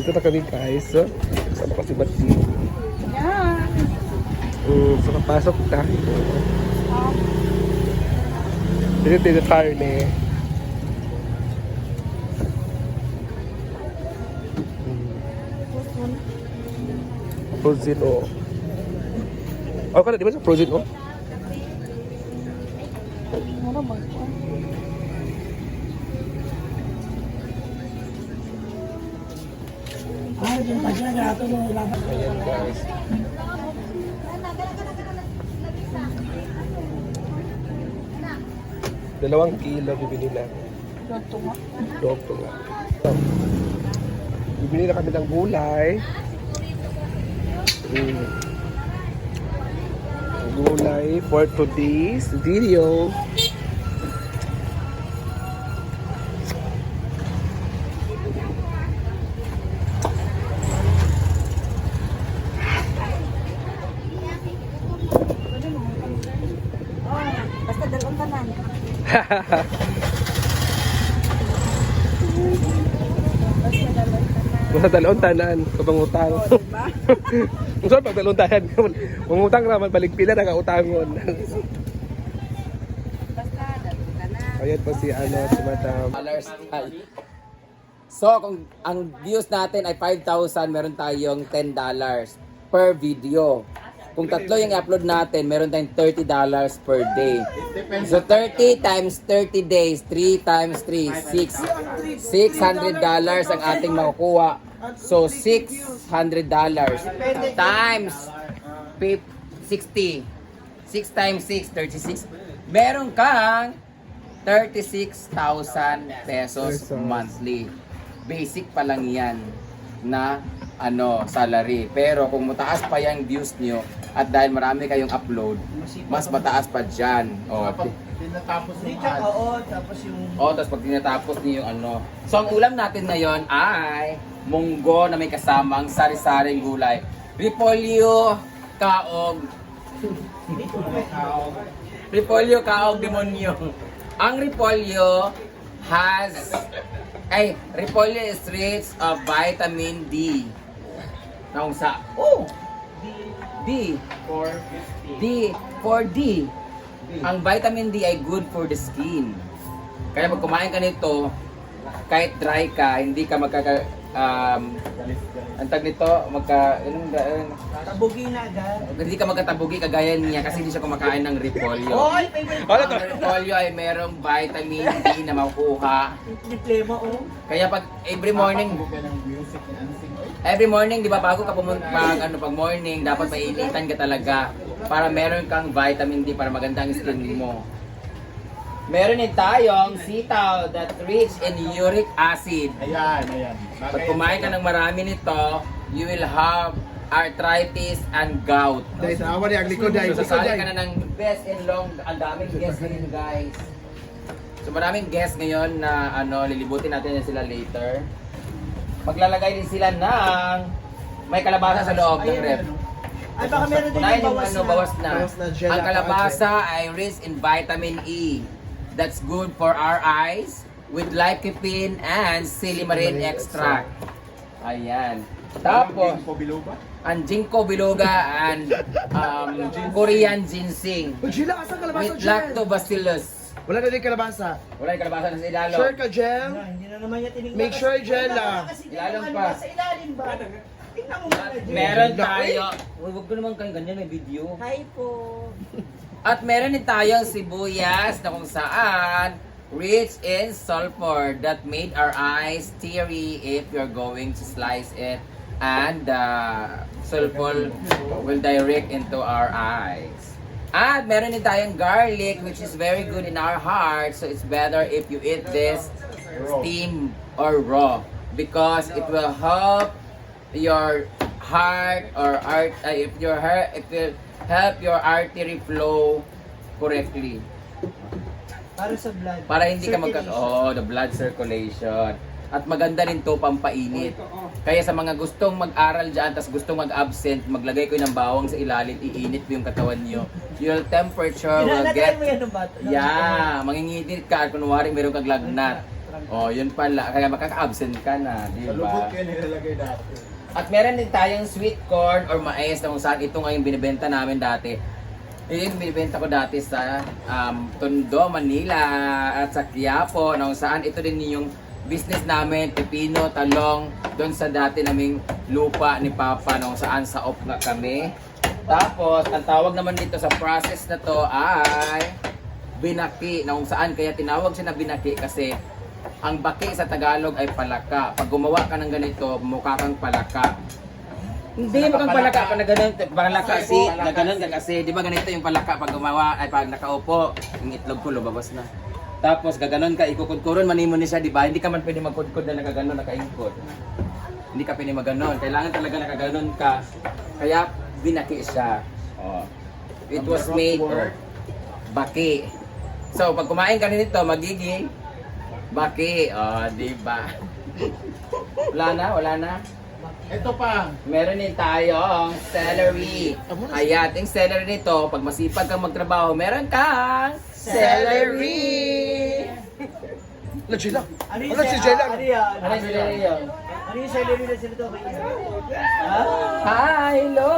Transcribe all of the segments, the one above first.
Dito na kami guys. Sama ko si Bati. Yan. So papasok tayo. Dito yung karne. Frozen oh. Oh, di ba sa frozen oh? Ano ba? Ayan guys. Dalawang kilo bibili na. Ganto nga. Dokto nga. Bibili na kami ng gulay. Gulay for today's video. Basta dalawang tanan. Basta dalawang tanan, kabangutang. Kung saan pag dalawang tanan, mangutang naman, balik pila na kautangon. Basta dalawang tanan. Ayan po si si Madam. So, kung ang views natin ay 5,000, meron tayong $10 per video. Kung tatlo yung upload natin, meron tayong $30 per day. So, 30 times 30 days, 3 times 3, $600 ang ating makukuha. So, $600 times 60. 6 times 6, 36. Meron kang 36,000 pesos monthly. Basic pa lang yan na salary. Pero kung mataas pa yung views nyo at dahil marami kayong upload, mas mataas pa dyan. Tinatapos yung tapos yung... Tapos pag tinatapos niyo yung So, ang ulam natin ngayon ay munggo na may kasamang sari-saring gulay. Repolyo, kaog. Repolyo, kaog, demonyo. Ang repolyo repolyo is rich of vitamin D. Naung sa D. For D. Ang vitamin D ay good for the skin. Kaya pag kumain ka nito, kahit dry ka, hindi ka ang tag nito, Tabugi na agad. hindi ka magkatabugi kagaya niya kasi hindi siya kumakain ng repolyo. Oy, favorite Ang repolyo ay merong vitamin D na makukuha. diploma Kaya pag every morning, di ba bago ka pumunta pag morning, dapat mainitan ka talaga para meron kang vitamin D para maganda ang skin mo. Meron din tayong sitaw that rich in uric acid. Ayan. Pag kumain ka ng marami nito, you will have arthritis and gout. Dahil sa awa niya, ang likod dahil. So, sasali ka na ng best and long, ang daming guests ngayon guys. So maraming guests ngayon na lilibutin natin yan sila later. Maglalagay din sila ng may kalabasa sa loob ng ref. Ay, baka meron din Kunain yung yung bawas na. Bawas na gel Ang ako, kalabasa ay rich in vitamin E. That's good for our eyes with lycopene and silimarin extract. Ayan. Tapos, ang ginkgo biloba and Korean ginseng Gila, asan kalabasa with gel? lactobacillus. Wala na din kalabasa. Wala yung kalabasa na sa ilalo. Sure ka, gel? Hindi na naman niya tinignan. Make sure gel lang. Ilalong pa. Sa ilalim ba? Tingnan mo muna, Jel. Meron tayo. Huwag ko naman kayo ganyan, may video. Hi po. At meron din tayong sibuyas na kung saan rich in sulfur that made our eyes teary if you're going to slice it, and sulfur will direct into our eyes. At meron din tayong garlic which is very good in our heart, so it's better if you eat this steam or raw because it will help your heart or it will help your artery flow correctly. Para sa blood. Para hindi ka the blood circulation. At maganda rin to pampainit. Kaya sa mga gustong mag-aral dyan, tas gustong mag-absent, maglagay ko ng bawang sa ilalim, iinit mo yung katawan nyo. Your temperature will Pinalagay get... mo yan ng bato. Yeah, mangingitit ka at kunwari meron kang lagnat. Oh, yun pala. Kaya makaka-absent ka na, di Lubog ba? yun nilalagay dati. At meron din tayong sweet corn or mais na kung saan ito ngayon binibenta namin dati. Yung binibenta ko dati sa Tondo, Manila at sa Quiapo na kung saan ito din yung business namin, pipino, talong, doon sa dati naming lupa ni Papa na kung saan sa off nga kami. Tapos, ang tawag naman dito sa process na to ay binaki na kung saan kaya tinawag siya na binaki kasi ang baki sa Tagalog ay palaka. Pag gumawa ka ng ganito, mukha kang palaka. Hindi mo kang palaka pag naganon, palaka si, naganon ka kasi, di ba ganito yung palaka pag gumawa, ay pag nakaupo, yung itlog ko lumabas na. Tapos gaganon ka, ikukudkuron, manimo ni siya, di ba? Hindi ka man pwede magkudkod na nagaganon, nakaingkod. Hindi ka pwede maganon, kailangan talaga nakaganon ka. Kaya binaki siya. Oh. It was made or baki. So pag kumain ka nito, magiging baki. Oh, di ba? Wala na. Ito pa. Meron din tayong celery. Ayan, yung celery nito, pag masipag kang magtrabaho, meron kang celery! Ano sila? Ano Ano si Jella? Ano yan? Ano yung celery yun? Ano yung celery na sila to? Ha? Hi, hello!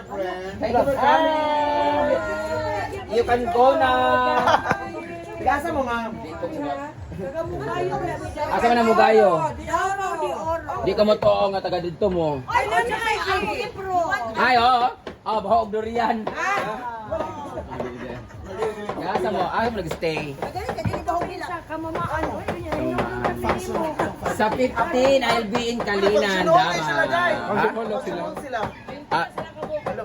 Friend. Thank you for coming! You can go na! Gasa mo, ma'am. Asa man ang mugayo? Di ka mo to nga taga dito mo. Ay, nandiyan kay Alvin Pro. Ay, oo. Oh, bahog durian. Asa mo? Ay, mo nag-stay. Kamamaan. Sa 15, I'll be in Kalinan. Ano sila?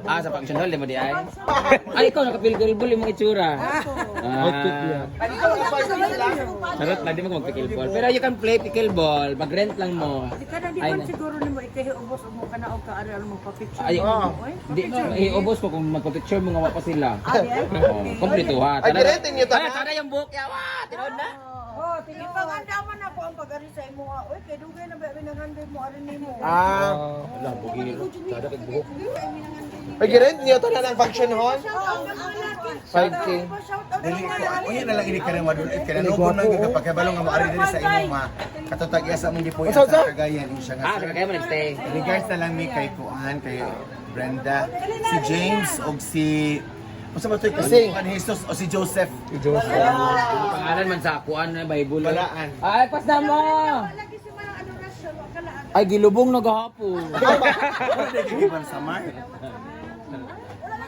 Sa function hall, di mo di ay? Ay, ikaw nakapilbol yung mga itsura. Outfit niya. Charot lang, di mo mag-pickleball. Pero you can play pickleball, mag-rent lang mo. Di ka na di Ay, ba siguro ni mo ikahiubos mo ka na o ka ari mo pa-picture. Ay, di, iubos ko kung magpa-picture mo nga pa sila. Ay, ay. Oo, kompleto ha. Ay, girentin niyo Ay, tada yung buhok yawa. Tinod na. Oh, tingin pa andaman ako ang pag-ari sa imo. Oy, kay dugay na ba binanganday mo ari nimo. Wala, bugil. Sada kag buhok. Ay, girent niyo to na ng function hall? 5K. Unya na lang ini kare madulit kare no kun nang kapagkabalo nga maari diri sa imo ma katutag iya sa mong gipuy sa Cagayan siya nga. Kaya mo nag-stay. Regards na lang mi kay Kuan kay Brenda, si James og si unsa ba toy Kasing. Juan Jesus o si Joseph. Joseph. Pangalan man sa kuan na Bible. Balaan. Ay, pas na mo. Ay, gilubong na gahapon. Ano day gigiban sa Mar?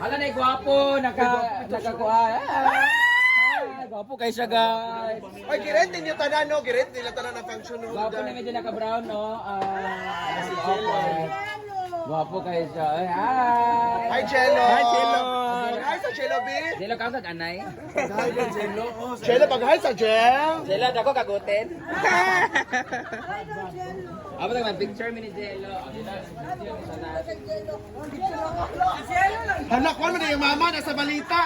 Hala na gwapo, nakakuha. Ay, gwapo kay siya guys. Ay, girentin niyo tanan, no? Girentin nila tanan ng function hall. Gwapo na medyo naka-brown, no? Si Jello. Gwapo kay siya. Ay, hi! Hi, Jello! Hi, Jello! Hi sa Jello, B! Jello, kang anay? Jello, pag-hi sa Jel! Jello, dako kagutin. Aba naman, picture mi ni Jello. Hala, kuwan mo na yung mama, nasa balita!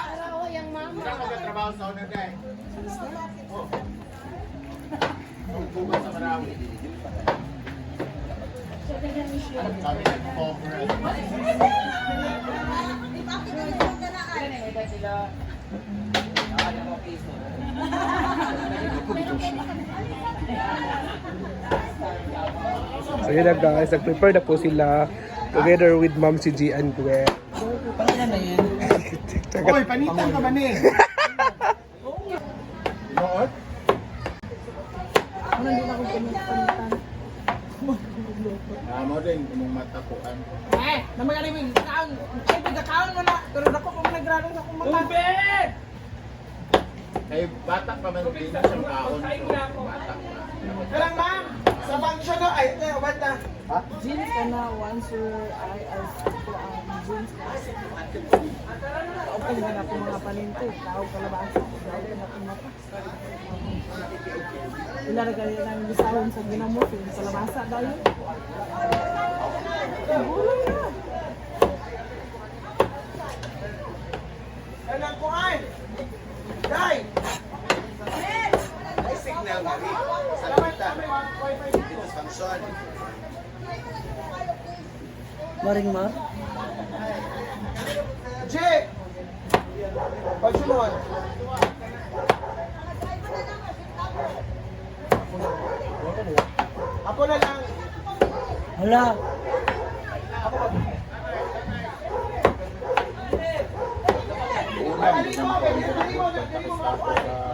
So yun na guys, nag-prepare na po sila together with Ma'am si G and Gwen. Oy, panitan ka ba ni? Lord? Mo din imong matapuan. Namagali mo, ay pagkakaon mo na. Pero dako ko nagraro sa akong mata. Kay bata pa man din sa kaon. Bata. Kalang ma'am, sa function no, ay ito, bata. Jeans ka na once I ask ko ang jeans ka. Okay na ako mga paninto. Tawag kalabasa. Tawag ka na ako mata. Ilaragay ng bisahon sa ginamot. Yung kalabasa dahil. Bulong na. Kalang kuan. Dai. Ay signal na rin. Salita. Function. Waring ma? Jake! Function hall. Ako na lang. Hala. Ulam, hindi naman ako.